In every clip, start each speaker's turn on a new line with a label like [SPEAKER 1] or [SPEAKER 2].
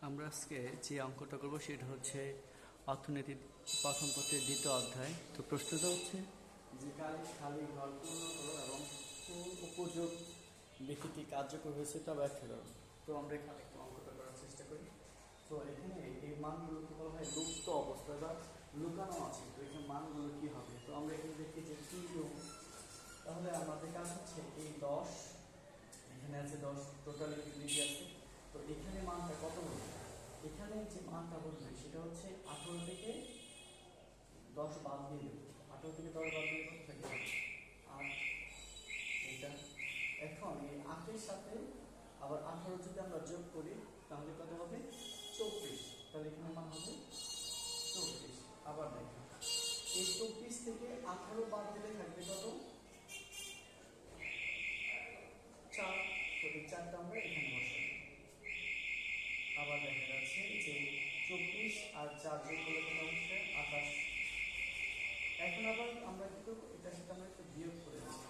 [SPEAKER 1] আমরা আজকে যে অঙ্কটা করবো সেটা হচ্ছে অর্থনীতির প্রথম পত্রের দ্বিতীয় অধ্যায়। তো প্রশ্নটা হচ্ছে যে খালি ঘর পূর্ণ করো এবং কোন উপযোগ ব্যক্তিটি কার্যকর হয়েছে তা ব্যাখ্যা করো। তো আমরা এখানে একটু অঙ্কটা করার চেষ্টা করি। তো এখানে এই মানগুলোকে বলা হয় লুপ্ত অবস্থায় বা লুকানো আছে। তো এখানে মানগুলো কি হবে? তো আমরা এখানে দেখি যে কি তাহলে আমাদের কাজ হচ্ছে এই 10 এখানে আছে 10 টোটালি লিখে আছে। তো এখানে মানটা কত হবে? এখানে যে মানটা বলবে সেটা হচ্ছে 18 থেকে 10 বাদ দিয়ে দেবো। 18 থেকে 10 বাদ দিলে কত থাকে? 8। এটা এখন এই 8 এর সাথে আবার 18 যদি আমরা যোগ করি তাহলে কত হবে? 24। তাহলে এখানে মান হবে 24। আবার দেখো এই 24 থেকে 18 বাদ দিলে থাকবে কত? 4। তো এই 4টা আমরা এখানে বসাই। আবার দেখা যাচ্ছে যে 24 আর 4 যোগ করলে কত হচ্ছে? 28। এখন আবার আমরা কি করবো? এটার সাথে আমরা একটু বিয়োগ করে দেবো।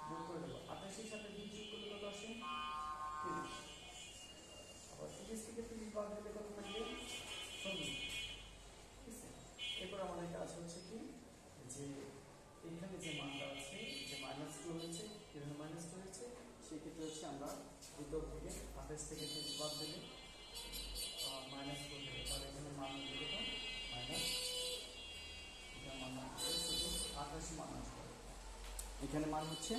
[SPEAKER 1] যোগ করে দেবো 28 এর সাথে 2 যোগ করলে কত আসে? 30। আবার 30 থেকে 30 বাদ দিলে কত থাকবে? 16। ঠিক আছে। এরপর আমাদের কাজ হচ্ছে কি যে এখানে যে মানটা আছে যে -2 হয়েছে, এখানে -2 হয়েছে, সেক্ষেত্রে হচ্ছে আমরা ভিতর থেকে 28 থেকে 30 বাদ দিলে -4 হবে। তাহলে এখানে মান দিলে তো মাইনাস, এটা মান শুধু 28 মান আসবে। এখানে মান হচ্ছে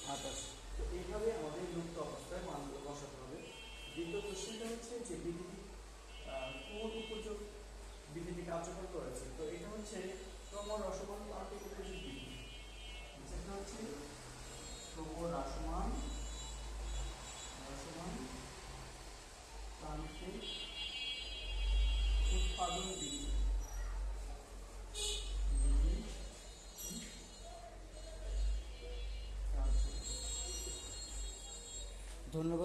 [SPEAKER 1] 28। তো এইভাবে আমাদের মুক্ত অবস্থায় মানগুলো বসাতে হবে। দ্বিতীয় কোশ্চেনটা হচ্ছে যে বিধিটি কোন উপযোগ বিধিটি কার্যকর করেছে। তো এটা হচ্ছে ক্রমহ্রাসমান তান্ত্রিক উপযোগ বিধি। সেটা হচ্ছে ক্রমহ্রাসমান তান্ত্রিক উৎপাদন বিধি। ধন্যবাদ।